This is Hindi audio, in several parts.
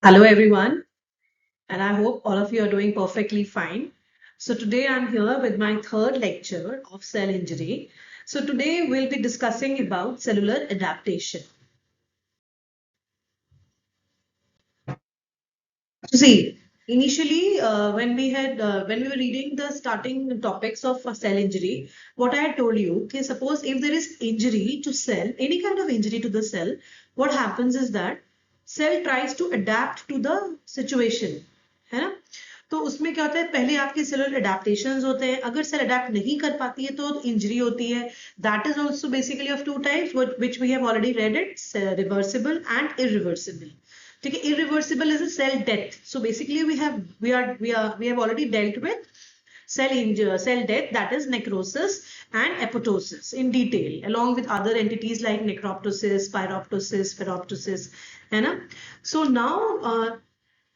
Hello, everyone, and I hope all of you are doing perfectly fine. So, today I'm here with my third lecture of cell injury. So, today we'll be discussing about cellular adaptation. So, see, initially, when we were reading the starting topics of cell injury, what I had told you, okay, suppose if there is injury to cell, any kind of injury to the cell, what happens is that cell tries to adapt to the situation, है ना? तो उसमें क्या होता है, पहले आपके सेलुलर अडेप्टेशंस होते हैं, अगर सेल अडेप्ट नहीं कर पाती है तो इंजरी होती है. That is also basically of two types which we have already read it, reversible and irreversible. ठीक है, irreversible is a cell death. So basically we have already dealt with cell death, that is necrosis and apoptosis in detail, along with other entities like necroptosis, pyroptosis, ferroptosis, है ना? So now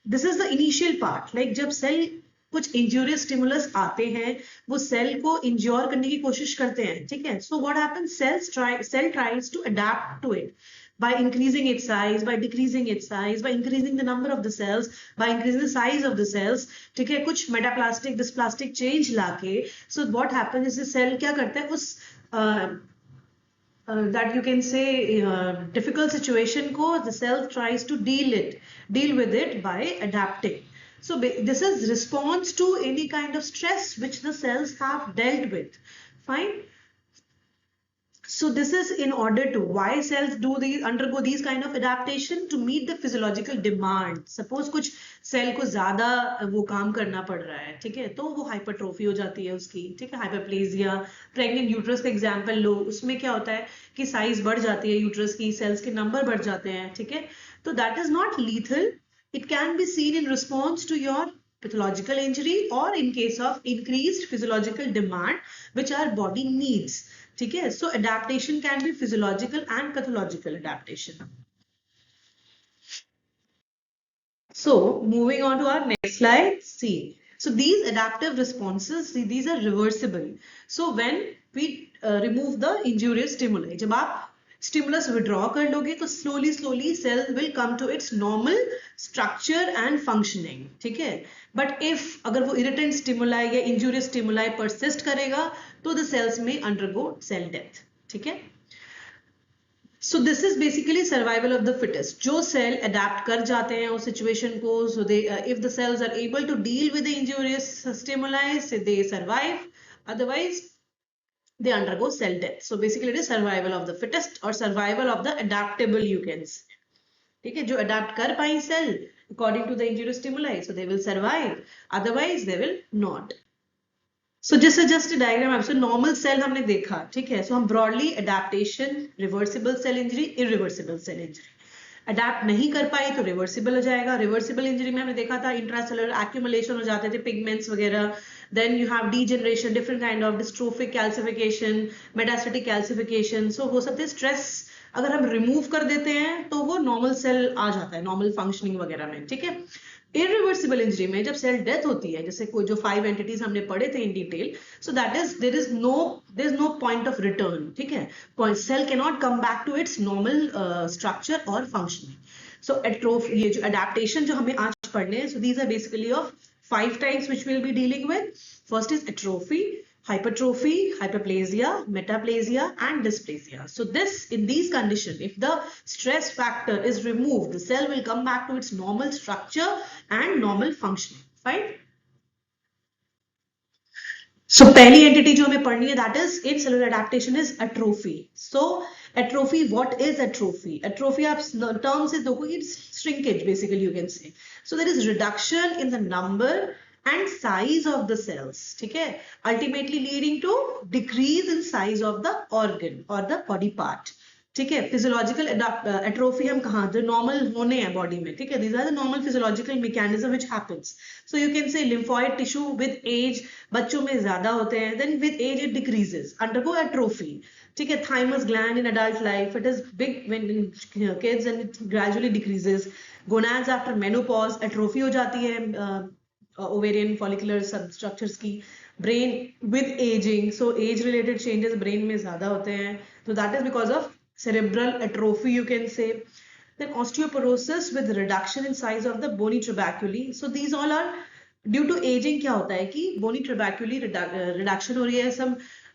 this is the initial part, like जब सेल कुछ इंजूरियस स्टिमुलस आते हैं, वो सेल को इंज्योर करने की कोशिश करते हैं. ठीक है, so what happens, cell tries to adapt to it by increasing its size, by decreasing its size, by increasing the number of the cells, by increasing the size of the cells. ठीक है, कुछ मेटाप्लास्टिक डिस्प्लास्टिक चेंज लाके, so what happens is cell क्या करता है, उस that you can say difficult situation ko the cell tries to deal with it by adapting. So this is response to any kind of stress which the cells have dealt with. Fine. So this is in order to, why cells do these, undergo these kind of adaptation, to meet the physiological demand. Suppose कुछ सेल को ज्यादा वो काम करना पड़ रहा है, ठीक है, तो वो हाइपरट्रोफी हो जाती है उसकी. ठीक है, हाइपरप्लेजिया, प्रेग्नेंट यूट्रस का एग्जांपल लो, उसमें क्या होता है कि साइज बढ़ जाती है यूट्रस की, सेल्स के नंबर बढ़ जाते हैं. ठीक है, तो that is not lethal. It can be seen in response to your pathological injury or in case of increased physiological demand which our body needs. ठीक है, so adaptation can be physiological and pathological adaptation. So moving on to our next slide, see, so these adaptive responses, see, these are reversible. So when we remove the injurious stimuli, जब आप stimulus withdraw कर लोगे तो slowly cell will come to its normal structure and functioning. ठीक है, but if अगर वो irritant stimuli या injurious stimuli persist करेगा तो the cells may undergo cell death. ठीक है, so this is basically survival of the fittest. जो cell adapt कर जाते हैं उस situation को, so they if the cells are able to deal with the injurious stimuli, so they survive. Otherwise they undergo cell death. So basically it is survival of the fittest or survival of the adaptable, you can say. ठीक है, जो adapt कर पाई cell according to the injurious stimuli, so they will survive. Otherwise they will not. So just a diagram है. So normal cell हमने देखा, ठीक है. So हम broadly adaptation, reversible cell injury, irreversible cell injury. Adapt नहीं कर पाई तो रिवर्सिबल हो जाएगा. रिवर्सिबल इंजरी में हमने देखा था इंट्रासेलुलर एक्यूमुलेशन हो जाते थे, पिगमेंट्स वगैरह. Then you have degeneration, different kind of dystrophic calcification, metastatic calcification. So हो सकते हैं स्ट्रेस अगर हम रिमूव कर देते हैं तो वो नॉर्मल सेल आ जाता है, नॉर्मल फंक्शनिंग वगैरह में. ठीक है, इरिवर्सिबल इंजरी में जब सेल डेथ होती है, जैसे कोई जो 5 एंटिटीज हमने पढ़े थे in detail, so that is there is no point of return. ठीक है, cell can not come back to its normal structure और फंक्शनिंग. सो एट्रोफी, ये जो अडेप्टेशन जो हमें आज पढ़ने हैं, so these are basically of 5 types which we'll be dealing with. First is atrophy, hypertrophy, hyperplasia, metaplasia and dysplasia. So in these conditions, if the stress factor is removed, the cell will come back to its normal structure and normal functioning. Fine. So पहली entity जो हमें पढ़नी है, that is in cellular adaptation, is atrophy. So atrophy, what is atrophy? Atrophy आप term से देखो, it's shrinkage basically, you can say. So there is reduction in the number and size of the cells. ठीक है, ultimately leading to decrease in size of the organ or the body part. ठीक है, फिजियोलॉजिकल एट्रोफी हम कहाँ, जो नॉर्मल होने हैं बॉडी में. ठीक है, these are the normal physiological mechanism which happens. So you can say lymphoid tissue with age, बच्चों में ज्यादा होते हैं, then with age it decreases, undergo atrophy. ठीक है, thymus gland in adult life, it is big when in kids and it gradually decreases. Gonads after menopause, atrophy हो जाती है ovarian follicular substructures की. Brain with aging, so age related changes brain में ज्यादा होते हैं, so that is because of cerebral atrophy, you can say. Then osteoporosis with reduction in size of the bony trabeculae. So these all are due to ageing. क्या होता है कि बोनी ट्रेबैक्यूली रिडक्शन हो रही है, सम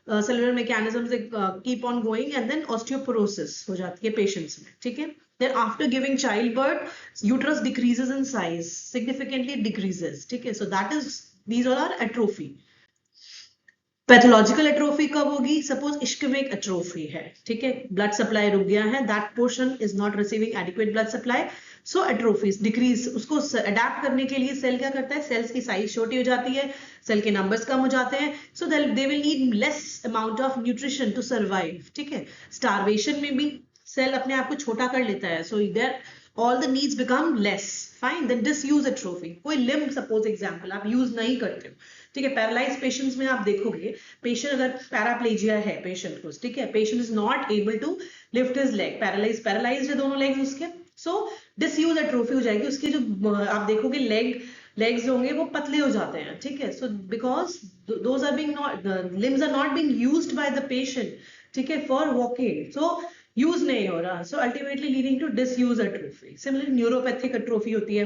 सेलुलर मैकेनिज्म से keep on going and then osteoporosis हो जाती है पेशेंट्स में. ठीक है. Then after giving child birth uterus decreases in size, significantly decreases. ठीक है. So that is, these all are atrophy. Pathological atrophy कब होगी? सपोज इश्केमिक एट्रोफी है. ठीक है. ब्लड सप्लाई रुक गया है, that portion is not receiving adequate blood supply, so atrophies decrease. उसको अडेप्ट करने के लिए सेल क्या करता है? सेल्स की साइज छोटी हो जाती है, सेल के नंबर्स कम हो जाते हैं, so they will need less amount of nutrition to survive. ठीक है. स्टारवेशन में भी सेल अपने आप को छोटा कर लेता है, so there all the needs become less. Fine. Then disuse atrophy. कोई limb suppose example आप यूज नहीं करते हो. ठीक है. पैरालाइज पेशेंट्स में आप देखोगे, पेशेंट अगर पैराप्लेजिया है पेशेंट को, ठीक है, patient is not able to lift his leg, paralysed है दोनों लेग्स उसके, सो डिसयूज एट्रोफी हो जाएगी. उसके जो आप देखोगे लेग्स होंगे वो पतले हो जाते हैं. ठीक है. So because those are being not, limbs are not being used by the patient. ठीक है. फॉर वॉकिंग, सो यूज नहीं हो रहा, so ultimately leading to disuse atrophy. Similarly neuropathic atrophy होती है.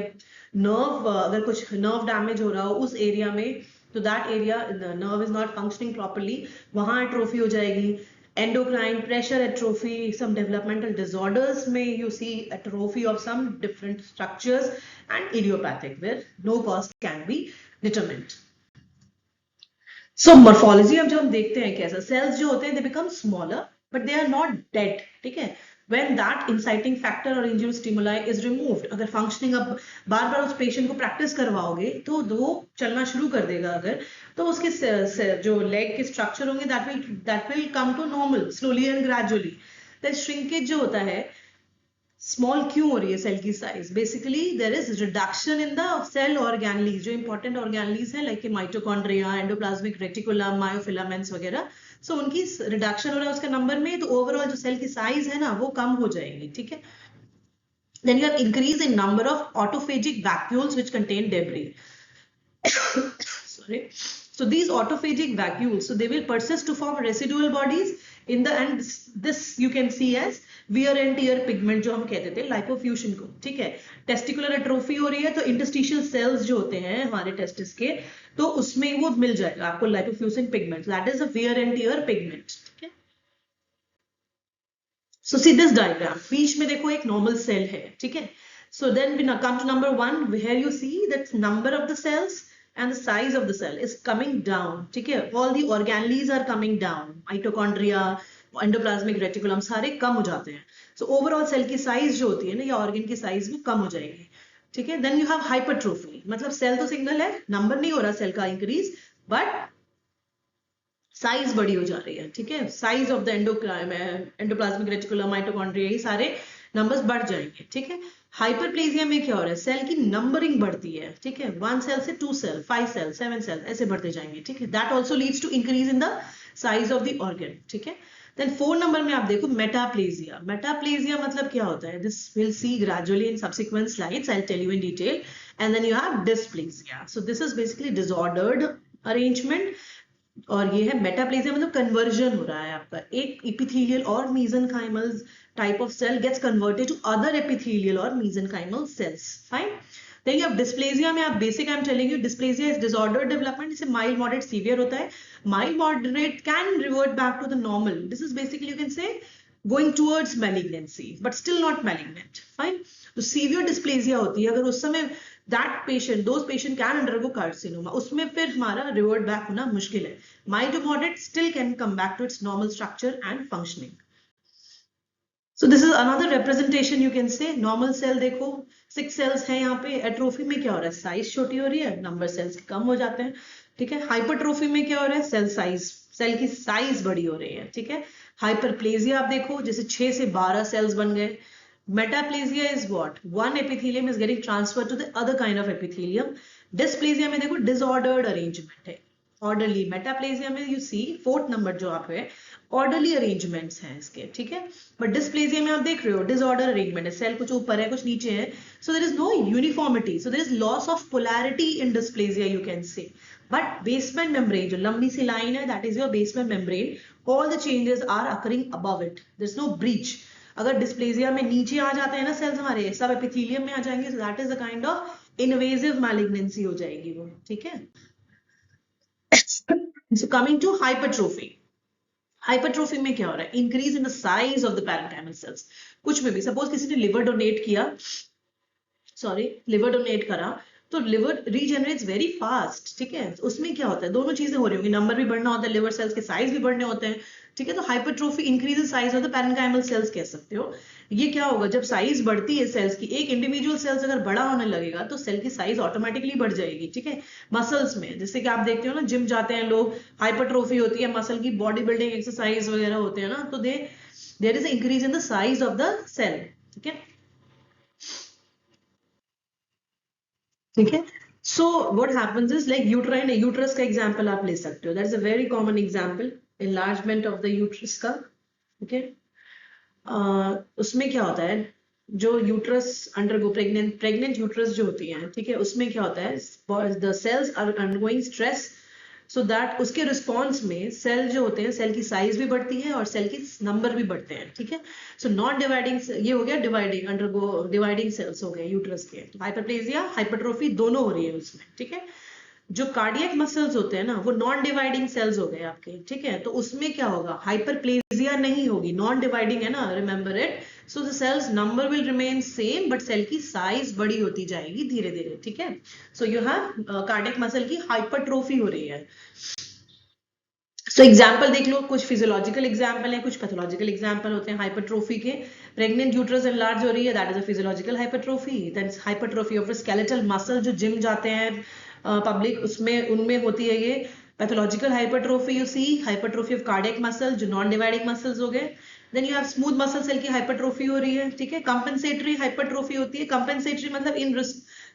नर्व, अगर कुछ नर्व डैमेज हो रहा हो उस एरिया में, तो that area nerve is not functioning properly, वहां एट्रोफी हो जाएगी. Endocrine pressure atrophy, some developmental disorders may you see atrophy of some different structures, and idiopathic where no cause can be determined. So morphology अब जब हम देखते हैं कैसा, cells जो होते हैं they become smaller but they are not dead. ठीक है. When that inciting factor or injurious stimuli is removed, अगर functioning अब बार बार उस पेशेंट को प्रैक्टिस करवाओगे तो वो चलना शुरू कर देगा अगर, तो उसके जो लेग के स्ट्रक्चर होंगे that will come to normal slowly and gradually. then shrinkage जो होता है, स्मॉल क्यों हो रही है सेल की size? Basically there is reduction in the cell organelles, जो इंपॉर्टेंट ऑर्गेनलीज है like mitochondria, endoplasmic reticulum, myofilaments वगैरह. सो उनकी रिडक्शन हो रहा है उसका नंबर में, तो ओवरऑल जो सेल की साइज है ना वो कम हो जाएगी. ठीक है. Then you have increase in number of autophagic vacuoles which contain debris. sorry. So these autophagic vacuoles, so they will persist to form residual bodies in the, and this you can see as wear and tear pigment जो हम कहते थे लाइपोफ्यूशन को. ठीक है. टेस्टिकुलर एट्रोफी हो रही है तो इंटरस्टिशियल सेल्स जो होते हैं हमारे टेस्टिस के, तो उसमें वो मिल जाएगा आपको lipofuscin pigment, that is a wear and tear pigment. ठीक है. So see this diagram, बीच में देखो एक नॉर्मल सेल है. ठीक है. So then we now come to number 1, where you see that number of the cells and the size of the cell is coming down. ठीक है. all the organelles are coming down, mitochondria, endoplasmic reticulum सारे कम हो जाते हैं. सो ओवरऑल सेल की साइज जो होती है ना या ऑर्गन की साइज वो कम हो जाएगी. ठीक है. देन यू हैव हाइपरट्रोफी, मतलब सेल तो सिंगल है, नंबर नहीं हो रहा सेल का इंक्रीज, बट साइज बड़ी हो जा रही है. ठीक है. Size of the endoplasmic reticulum, mitochondria, ये सारे नंबर्स बढ़ जाएंगे. ठीक है. हाइपरप्लेजिया में क्या हो रहा है? सेल की नंबरिंग बढ़ती है. ठीक है. 1 सेल से 2 सेल, 5 सेल, 7 सेल, ऐसे बढ़ते जाएंगे. ठीक है. That also leads to increase in the size of the organ. ठीक है. देन 4 नंबर में आप देखो मेटाप्लेजिया. मेटाप्लेजिया मतलब क्या होता है? This will see gradually in subsequent slides, I will tell you in detail. And then you have dysplasia. So this is basically disordered arrangement, और ये है मेटाप्लेजिया मतलब कन्वर्जन हो रहा है आपका. एक एपिथेलियल और mesenchymal type of cell gets converted to other epithelial or mesenchymal cells. Fine. Then you have dysplasia में आप basic I'm telling you dysplasia is disordered development. इसे mild, moderate, severe होता है. Mild, moderate can revert back to the normal. This is basically you can say going towards malignancy, but still not malignant. Fine. तो severe dysplasia होती है अगर उस समय that patient, those patient can undergo carcinoma. उसमें फिर हमारा revert back होना मुश्किल है. Mild to moderate still can come back to its normal structure and functioning. So this is another representation you can say. Normal cell देखो 6 cells है यहाँ पे. एट्रोफी में क्या हो रहा है? साइज छोटी हो रही है, नंबर सेल्स कम हो जाते हैं. ठीक है. हाइपरट्रोफी में क्या हो रहा है? सेल की साइज बड़ी हो रही है. ठीक है. हाइपरप्लेजिया आप देखो जैसे 6 से 12 सेल्स बन गए. Metaplasia is what? 1 epithelium is getting transferred to the other kind of epithelium. Dysplasia में देखो डिसऑर्डर्ड अरेंजमेंट है. ऑर्डरली. मेटाप्लेजिया में यू सी 4th नंबर जो आप है ऑर्डरली अरेंजमेंट्स हैं इसके. ठीक है. बट डिस्प्लेजिया में आप देख रहे हो डिसऑर्डर अरेंजमेंट है, सेल कुछ ऊपर है कुछ नीचे है, so there is no uniformity, so there is loss of polarity in dysplasia you can say. But basement membrane जो लंबी सी लाइन है that is your basement membrane, all the changes are occurring above it, there is no breach. अगर डिस्प्लेजिया में नीचे आ जाते हैं ना सेल्स हमारे, सब एपिथेलियम में आ जाएंगे, so that is the kind of invasive malignancy हो जाएगी वो, ठीक है। So coming to hypertrophy, hypertrophy में क्या हो रहा है, increase in the size of the parenchymal cells. कुछ में भी सपोज किसी ने लिवर डोनेट किया, सॉरी लिवर डोनेट करा, तो लिवर रीजनरेट्स वेरी फास्ट, ठीक है। उसमें क्या होता है, दोनों चीजें हो रही होंगी, नंबर भी बढ़ना होता है, लिवर सेल्स के साइज भी बढ़ने होते हैं, ठीक है। तो hypertrophy increase size of the parenchymal cells कह सकते हो। ये क्या होगा, जब साइज बढ़ती है सेल्स की, एक इंडिविजुअल सेल्स अगर बड़ा होने लगेगा तो सेल की साइज ऑटोमेटिकली बढ़ जाएगी, ठीक है। मसल्स में जैसे कि आप देखते हो ना, जिम जाते हैं लोग, हाइपरट्रोफी होती है, मसल की बॉडी बिल्डिंग एक्सरसाइज वगैरह होते हैं ना, तो there is increase in the size of the cell, ठीक है, ठीक है। So what happens is like uterine, uterus का एग्जांपल आप ले सकते हो, that is a very common example, enlargement of the uterus का, ठीक है। उसमें क्या होता है, जो यूट्रस अंडरगो प्रेग्नेंट यूट्रस जो होती है, ठीक है, उसमें क्या होता है, the cells are undergoing stress, so that उसके रिस्पॉन्स में सेल जो होते हैं, सेल की साइज भी बढ़ती है और सेल की नंबर भी बढ़ते हैं, ठीक है। सो नॉन डिवाइडिंग, ये हो गया डिवाइडिंग, अंडरगो डिवाइडिंग सेल्स हो गए यूट्रस के। हाइपरप्लेजिया हाइपरट्रोफी दोनों हो रही है उसमें, ठीक है। जो कार्डियक मसल्स होते हैं ना, वो नॉन डिवाइडिंग सेल्स हो गए आपके, ठीक है। तो उसमें क्या होगा, हाइपरप्लेजिया नहीं होगी, नॉन डिवाइडिंग है ना, remember it. So the cells number will remain same, but cell की साइज बड़ी होती जाएगी धीरे धीरे, ठीक है। So you have cardiac muscle की हाइपरट्रोफी हो रही है। सो एग्जाम्पल देख लो, कुछ फिजियोलॉजिकल एग्जाम्पल है, कुछ पैथोलॉजिकल एग्जाम्पल होते हैं हाइपरट्रोफी के। प्रेग्नेंट यूट्रस एनलार्ज हो रही है, that is a physiological hypertrophy. Then hypertrophy of skeletal muscle, जो जिम जाते हैं पब्लिक, उसमें उनमें होती है ये pathological hypertrophy. You see hypertrophy of cardiac muscle, जो नॉन डिवाइडिंग मसल्स हो गए। Then you have smooth muscle cell की हाइपरट्रोफी हो रही है, ठीक है। कंपेंसेटरी हाइपरट्रोफी होती है, कंपेंसेटरी मतलब इन,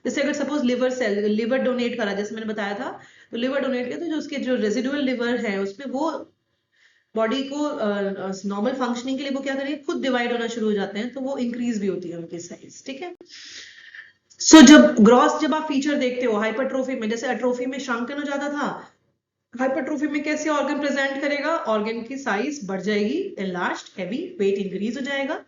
जैसे अगर suppose liver cell, liver donate करा, जैसे मैंने बताया था, तो लिवर डोनेट किया, तो जो उसके जो रेजिडुअल लिवर है उसमें वो बॉडी को नॉर्मल फंक्शनिंग के लिए वो क्या करेंगे, खुद डिवाइड होना शुरू हो जाते हैं, तो वो इंक्रीज भी होती है उनकी साइज, ठीक है। सो जब ग्रॉस, जब आप फीचर देखते हो हाइपरट्रोफी में, जैसे अट्रोफी में श्रंकन हो जाता था, हाइपरट्रोफी में कैसे ऑर्गन प्रेजेंट करेगा, ऑर्गन की साइज बढ़ जाएगी, एनलार्ज्ड, हैवी, वेट इंक्रीज हो जाएगा,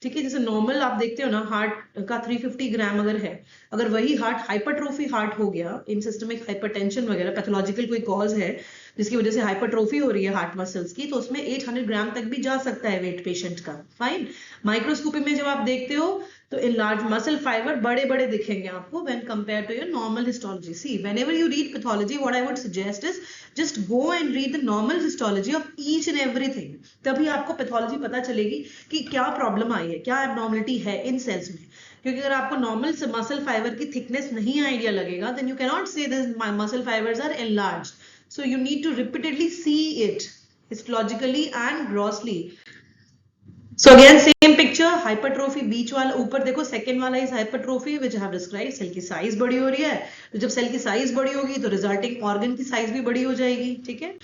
ठीक है। जैसे नॉर्मल आप देखते हो ना, हार्ट का 350 ग्राम अगर है, अगर वही हार्ट हाइपरट्रोफी हार्ट हो गया, इन सिस्टमिक हाइपरटेंशन वगैरह पैथोलॉजिकल कोई कॉज है जिसकी वजह से हाइपरट्रोफी हो रही है हार्ट मसल्स की, तो उसमें 800 ग्राम तक भी जा सकता है वेट पेशेंट का, फाइन। माइक्रोस्कोपी में जब आप देखते हो तो enlarged muscle fiber बड़े बड़े दिखेंगे आपको when compared to your normal histology. See, whenever you read pathology, what I would suggest is just go and read the normal histology of each and everything. तभी आपको पैथोलॉजी पता चलेगी कि क्या प्रॉब्लम आई है, क्या एबनॉर्मलिटी है इन सेल्स में। क्योंकि अगर आपको नॉर्मल मसल फाइबर की थिकनेस नहीं आइडिया लगेगा, then you cannot say this muscle fibres are enlarged. So you need to repeatedly see it histologically and grossly. So again same picture, hypertrophy बीच वाला, ऊपर देखो सेकेंड वाला is hypertrophy which I have described, cell की साइज बड़ी हो रही है, तो जब सेल की साइज बड़ी होगी तो रिजल्टिंग ऑर्गन की साइज भी बड़ी हो जाएगी, ठीक है।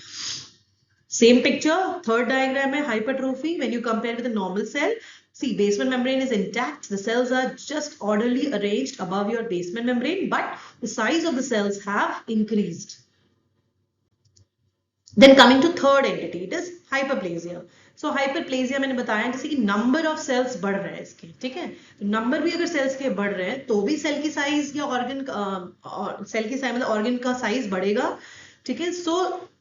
सेम पिक्चर, थर्ड डायग्राम है hypertrophy when you compare with a normal cell. See, basement membrane is intact, the cells are just orderly arranged above your basement membrane, but the size of the cells have increased. Then coming to third entity, it is hyperplasia. So hyperplasia मैंने बताया जैसे कि नंबर ऑफ सेल्स बढ़ रहे हैं इसके, ठीक है। तो नंबर भी अगर सेल्स के बढ़ रहे हैं तो भी सेल की साइज या ऑर्गन, सेल की साइज मतलब ऑर्गन का साइज बढ़ेगा, ठीक है। सो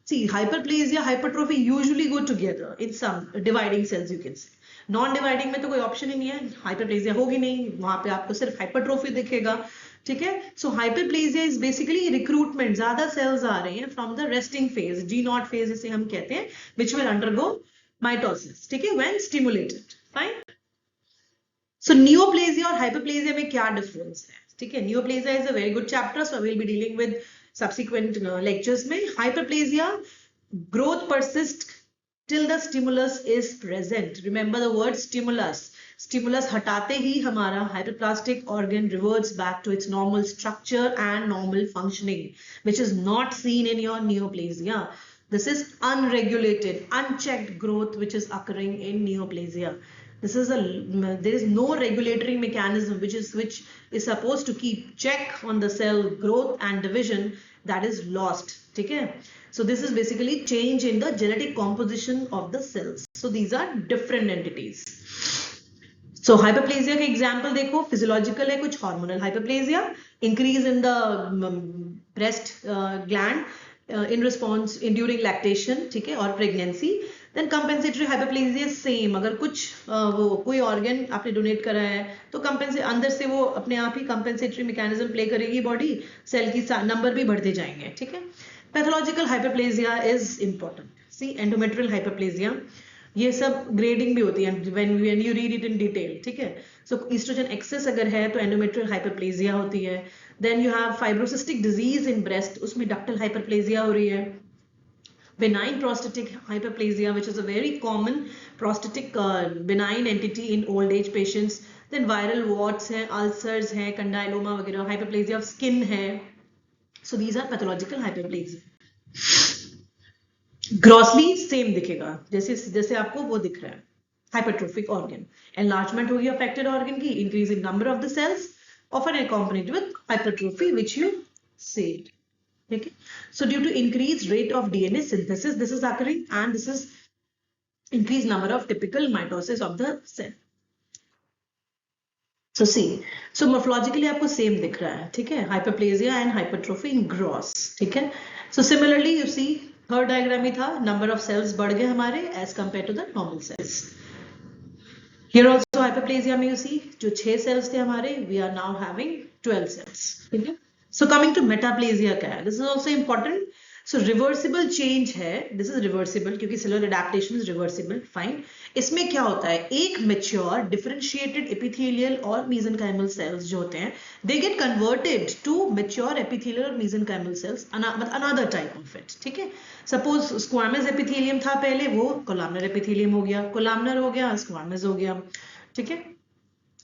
सी hyperplasia hypertrophy usually go together in some dividing cells, you can say. Non dividing में तो कोई ऑप्शन ही नहीं है, हाइपरप्लेजिया होगी नहीं, वहां पे आपको सिर्फ हाइपरट्रोफी दिखेगा, ठीक है। So hyperplasia is basically recruitment, ज्यादा सेल्स आ रहे हैं from the resting phase, G naught phase जिसे हम कहते हैं, विच विल अंडरगो माइटोसिस, ठीक है, when stimulated, fine. So neoplasia और हाइपरप्लेजिया में क्या डिफरेंस है, ठीक है। Neoplasia is a very good chapter, so I will be dealing with subsequent lectures में। Hyperplasia, growth persists till the stimulus is present. Remember the word stimulus. Stimulus हटाते ही हमारा hyperplastic organ reverts back to its normal structure and normal functioning, which is not seen in your neoplasia. This is unregulated, unchecked growth which is occurring in neoplasia. This is there is no regulatory mechanism which is supposed to keep check on the cell growth and division, that is lost, ठीक है। So this is basically change in the genetic composition of the cells. So these are different entities. So hyperplasia का एग्जांपल देखो, फिजियोलॉजिकल है कुछ, hormonal hyperplasia, increase in the breast gland in response in during lactation, ठीक है, और pregnancy. Then compensatory hyperplasia same, अगर कुछ वो कोई ऑर्गन आपने डोनेट करा है तो कंपेंसेट अंदर से वो अपने आप ही कंपेंसेटरी मैकेनिज्म प्ले करेगी बॉडी, सेल की नंबर भी बढ़ते जाएंगे, ठीक है। Pathological hyperplasia is important, see endometrial hyperplasia, ये सब ग्रेडिंग भी होती है when you read it in detail, ठीक है। सो ईस्ट्रोजन एक्सेस अगर है तो एंडोमेट्रियल हाइपरप्लेजिया होती है। Then you have fibrocystic disease in breast, उसमें डक्टल हाइपरप्लेजिया हो रही है। Benign prostatic hyperplasia, which is a very common prostatic benign entity in old age patients. Then viral warts हैं, ulcers हैं, condyloma वगैरह, hyperplasia of skin है. So these are pathological hyperplasia. Grossly same दिखेगा, जैसे जैसे आपको वो दिख रहा है, हाइपरट्रोफिक ऑर्गन, एनलार्जमेंट होगी अफेक्टेड ऑर्गन की, increase in number of the cells, often accompanied with hypertrophy, which you said. Okay, so due to increased rate of DNA synthesis, this is occurring, and this is increased number of typical mitosis of the cell. So see, so morphologically आपको same दिख रहा है, ठीक है, hyperplasia and hypertrophy in gross, ठीक है। So similarly you see third diagram ही था, नंबर ऑफ सेल्स बढ़ गए हमारे as compare to the normal cells. Here also hyperplasia में यू सी जो 6 सेल्स थे हमारे, we are now having 12 cells, ठीक है। सो कमिंग टू मेटाप्लेजिया क्या है, this is also important. So reversible change है, दिस इज रिवर्सिबल क्योंकि cellular adaptation is reversible, fine. इसमें क्या होता है, एक मेच्योर डिफरेंशिएटेड एपिथेलियल और मेसेनकाइमल सेल्स जो होते हैं, they get converted to mature epithelial और mesenchymal cells, another type of it, ठीक है। सपोज स्क्वामस एपिथेलियम था पहले, वो कोलामनर एपिथेलियम हो गया, कोलामनर हो गया स्क्वामस हो गया, ठीक है।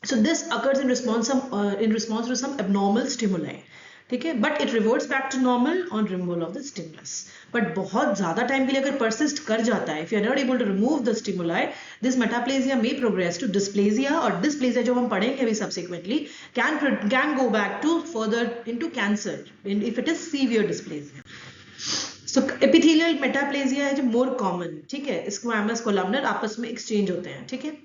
So this occurs in response to some abnormal stimuli, ठीक है, but it reverts back to normal on removal of the stimulus. बट बहुत ज्यादा टाइम के लिए अगर परसिस्ट कर जाता है, if you are not able to remove the stimuli, this metaplasia may progress to dysplasia, और डिस्प्लेजिया जो हम पढ़ेंगे अभी subsequently can go back to further into cancer if it is severe dysplasia. So epithelial metaplasia है जो मोर कॉमन, ठीक है, स्क्वामस कोलामनर आपस में एक्सचेंज होते हैं, ठीक है।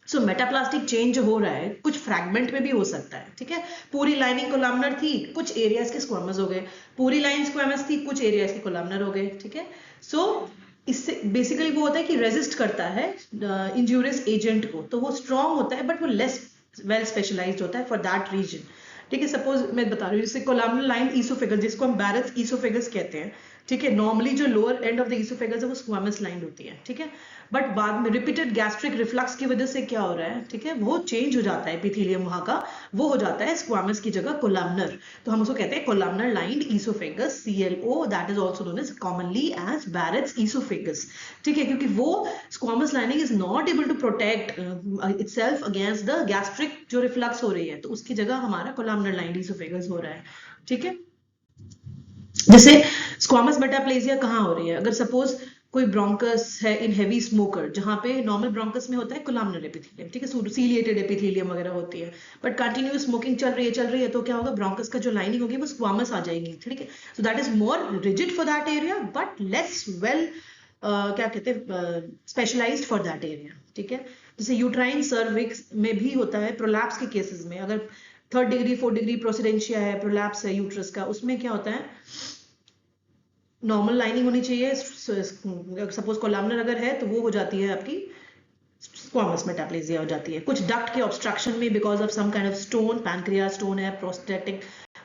सो मेटाप्लास्टिक चेंज जो हो रहा है कुछ फ्रैगमेंट में भी हो सकता है, ठीक है। पूरी लाइनिंग कोलामनर थी, कुछ एरियाज के स्क्वामस हो गए, पूरी लाइन स्क्वामस थी, कुछ एरियाज के कोलामनर हो गए, ठीक है। सो इससे बेसिकली वो होता है कि रेजिस्ट करता है इंजूरियस एजेंट को, तो वो स्ट्रॉन्ग होता है बट वो लेस वेल स्पेशलाइज्ड होता है फॉर दैट रीजन, ठीक है। सपोज मैं बता रही हूँ, जैसे कोलामनर लाइन ईसोफेगस, जिसको हम बैरेट्स ईसोफेगस कहते हैं, ठीक है। नॉर्मली जो lower end of the oesophagus है वो स्क्वामस लाइन होती है, ठीक है। बट बाद में रिपीटेड गैस्ट्रिक रिफ्लक्स की वजह से क्या हो रहा है, ठीक है, वो चेंज हो जाता है एपिथेलियम वहां का, वो हो जाता है स्क्वामस की जगह कोलामनर, तो हम उसको कहते हैं columnar lined esophagus, CLO, that is also known as commonly as Barrett's esophagus, ठीक है, क्योंकि वो squamous lining is not able to protect itself against the gastric जो रिफ्लक्स हो रही है, तो उसकी जगह हमारा कोलामनर लाइन्ड ईसोफेगस हो रहा है, ठीक है। जैसे स्क्वामस मेटाप्लेजिया कहाँ हो रही है, अगर सपोज कोई ब्रोंकस है इन हेवी स्मोकर, जहां पे नॉर्मल ब्रोंकस में होता है कोलामनर एपिथेलियम, ठीक है, सीलिएटेड एपिथेलियम वगैरह होती है, बट कंटिन्यूअस स्मोकिंग चल रही है तो क्या होगा, ब्रोंकस का जो लाइनिंग होगी वो स्क्वामस आ जाएगी, ठीक है। So that is more rigid for that area but less well क्या कहते हैं स्पेशलाइज्ड फॉर दैट एरिया, ठीक है। जैसे यूट्राइन सर्विक्स में भी होता है प्रोलैप्स के केसेस में, अगर 3rd डिग्री 4th डिग्री प्रोसिडेंशिया है, प्रोलैप्स है यूट्रस का, उसमें क्या होता है, नॉर्मल लाइनिंग होनी चाहिए, सपोज कोलामनर अगर है तो वो हो जाती है आपकी स्क्वामस मेटाप्लेजिया हो जाती है, कुछ डक्ट के ऑब्स्ट्रक्शन में because of some kind of stone, pancreas stone है, प्रोस्टेटिक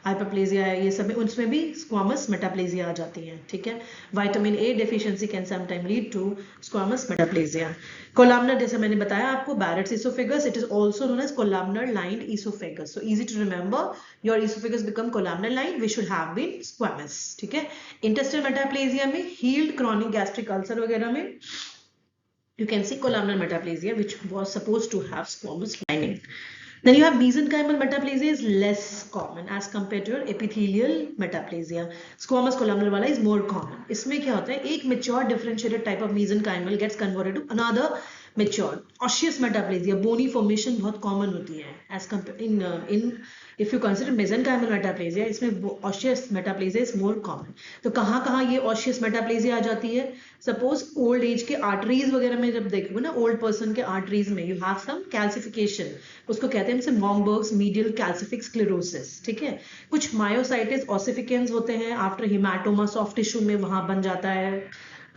हाइपरप्लेजिया है, ये सब में उसमें भी स्क्वामस मेटाप्लेजिया आ जाती है, ठीक है। Vitamin A deficiency can sometime lead to squamous metaplasia. Columnar जैसे मैंने बताया आपको, Barrett's esophagus, it is also known as columnar lined esophagus, so easy to remember, your esophagus become columnar line, we should have been squamous, ठीक है। इंटेस्टाइनल मेटाप्लेजिया में, हील्ड क्रॉनिक गैस्ट्रिक अल्सर वगैरह में you can see columnar metaplasia which was supposed to have squamous lining. Then you have mesenchymal metaplasia is less common as compared to your epithelial metaplasia. Squamous columnar wala is more common. इसमें क्या होता है, एक mature differentiated type of mesenchymal gets converted to another mature. Osseous metaplasia, bony formation बहुत कॉमन होती है as compare in if you consider mesenchymal metaplasia, इसमें osseous metaplasia is more common. तो कहाँ कहाँ ये ऑशियस मेटाप्लेजिया आ जाती है? सपोज ओल्ड एज के आर्टरीज वगैरह में जब देखोगे ना, ओल्ड पर्सन के आर्टरीज में यू हैव सम कैल्सिफिकेशन, उसको कहते हैं जैसे मॉम्बर्ग्स मीडियल कैल्सिफिक स्क्लेरोसिस. ठीक है, कुछ मायोसाइटिस ऑसिफिकेंस होते हैं आफ्टर हिमाटोमा सॉफ्ट टिश्यू में, वहां बन जाता है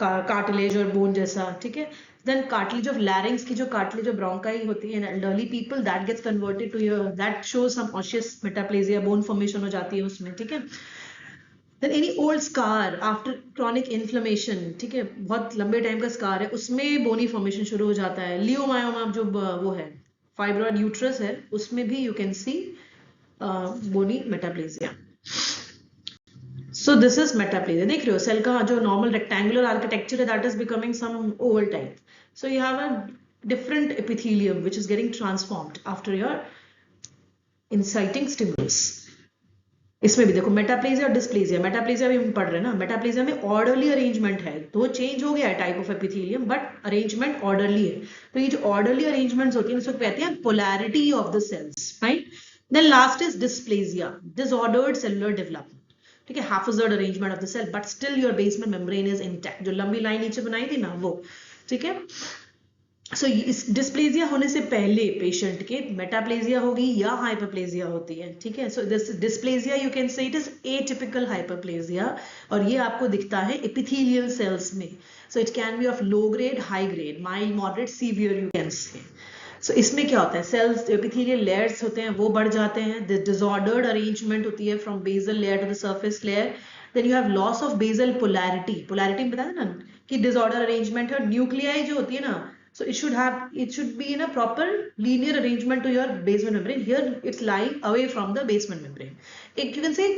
कार्टिलेज और बोन जैसा. ठीक है, then cartilage of larynx की जो cartilage of bronchi होती है in elderly people, that gets converted to your, that shows some osseous metaplasia, bone formation हो जाती है उसमें. ठीक है, then any old scar after chronic inflammation, ठीक है, बहुत लंबे टाइम का scar है, उसमें bony formation शुरू हो जाता है. लियोमायोमा जो वो है, fibroid uterus है, उसमें भी you can see bony metaplasia. So this is metaplasia. देख रहे हो सेल का जो normal rectangular architecture है, that is becoming some oval type. So you have a different epithelium which is getting transformed after your inciting stimulus. इसमें भी देखो मेटाप्लेजिया और डिस्प्लेजिया. मेटाप्लेजिया भी हम पढ़ रहे हैं ना, मेटाप्लेजिया में ऑर्डरली अरेंजमेंट है, तो चेंज हो गया है type of epithelium, but arrangement orderly है. तो ये जो ऑर्डरली अरेंजमेंट्स होती है इसको कहते हैं polarity of the cells. Right, then last is dysplasia, disordered cellular development. ठीक है, haphazard arrangement of the cell but still your basement membrane is intact. जो लंबी लाइन नीचे बनाई थी ना वो. ठीक है, सो इस डिस्प्लेजिया होने से पहले पेशेंट के मेटाप्लेजिया होगी या हाइपरप्लेजिया होती है. ठीक है, so this dysplasia you can say it is atypical hyperplasia, और ये आपको दिखता है एपिथेलियल सेल्स में. So it can be of low grade, high grade, mild, moderate, severe you can say. सो इसमें क्या होता है, सेल्स एपिथेलियल लेयर्स होते हैं वो बढ़ जाते हैं, डिसऑर्डर्ड अरेंजमेंट होती है from basal layer to the surface layer. Then you have loss of basal polarity. Polarity में बताया ना कि डिसऑर्डर अरेंजमेंट है, और न्यूक्लियाई जो होती है ना, so it should be in a proper linear arrangement to your basement membrane. Here it's lying away from the basement membrane. You can say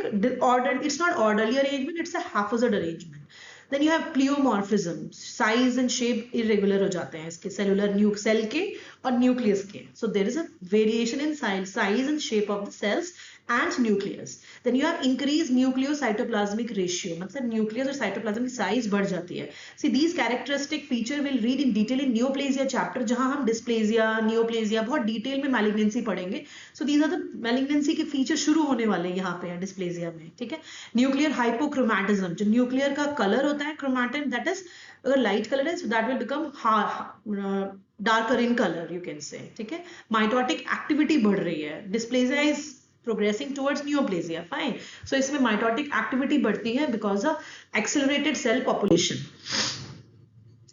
ordered, it's not orderly arrangement, it's a haphazard arrangement. Then you have pleomorphism, size and shape irregular हो जाते हैं इसके cellular cell के और nucleus के. So there is a variation in size and shape of the cells and nucleus. Then you have increased nucleocytoplasmic ratio, मतलब nucleus और cytoplasm की size बढ़ जाती है. See, these characteristic feature will read in detail in neoplasia chapter, जहां हम dysplasia, neoplasia बहुत डिटेल में malignancy पढ़ेंगे. So these are the malignancy के फीचर शुरू होने वाले हैं यहाँ पे है dysplasia में. ठीक है, न्यूक्लियर हाइपोक्रोमैटिज्म, जो न्यूक्लियर का कलर होता है क्रोमैटिन, दैट इज अगर लाइट कलर है, so that will become darker in color you can say. ठीक है, माइटोटिक एक्टिविटी बढ़ रही है. Dysplasia is progressing towards neoplasia. Fine. So इसमें mitotic activity बढ़ती है because of accelerated cell population.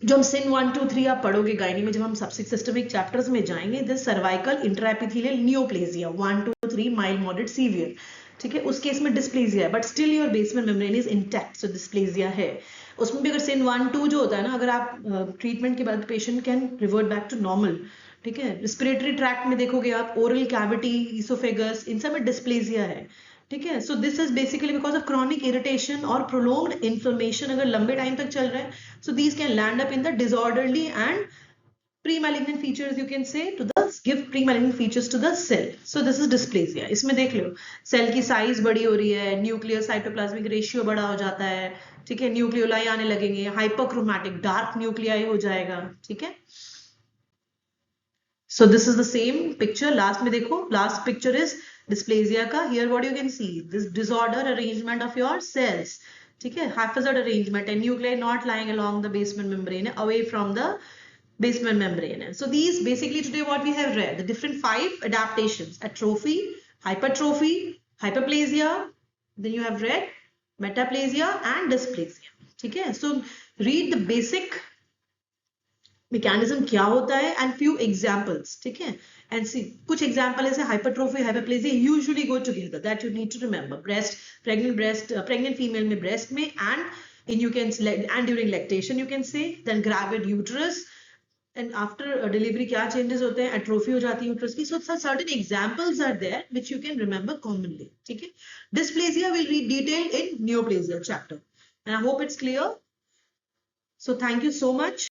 जो हम sin 1, 2, 3 आप पढ़ोगे गायनी में, जब हम सिस्टमिक चैप्टर्स में जाएंगे, this cervical intraepithelial neoplasia 1, 2, 3 mild, moderate, severe. ठीक है, उस केस में डिस्प्लेजिया है, but still your basement membrane is intact, so dysplasia है. उसमें भी अगर sin 1, 2 जो होता है ना, अगर आप ट्रीटमेंट के बाद patient can revert back to normal. ठीक है, रिस्पिरेटरी ट्रैक्ट में देखोगे आप, ओरल कैविटी, इसोफेगस, इन सब में डिस्प्लेजिया है. ठीक है, so this is basically because of chronic irritation और प्रोलॉन्ग्ड इन्फ्लेमेशन अगर लंबे टाइम तक चल रहा है. So these can land up in the disorderly and pre-malignant features, you can say, to the give pre-malignant features to the cell. So this is dysplasia. इसमें देख लो सेल की साइज बड़ी हो रही है, न्यूक्लियर साइटोप्लाज्मिक रेशियो बड़ा हो जाता है. ठीक है, न्यूक्लियोलाई आने लगेंगे, हाइपोक्रोमैटिक डार्क न्यूक्लियाई हो जाएगा. ठीक है, so this is the same picture. Last में देखो, लास्ट पिक्चर इज डिस्प्लेजिया का. here what you can see, this disorder arrangement of your cells. ठीक है, haphazard arrangement and nuclei not lying along the basement membrane, away from the basement membrane. So these basically today what we have read, the different 5 adaptations: atrophy, hypertrophy, hyperplasia, then you have read metaplasia and dysplasia. ठीक है, so read the basic mechanism क्या होता है and few examples. ठीक है, and see कुछ example ऐसे hypertrophy, hyperplasia usually go together, that you need to remember. Pregnant female में breast में, and during lactation you can say. Then gravid uterus, and after delivery क्या changes होते हैं, atrophy हो जाती है uterus की. So certain examples are there which you can remember commonly. ठीक है, dysplasia will read detailed in neoplasia chapter, and I hope it's clear. So thank you so much.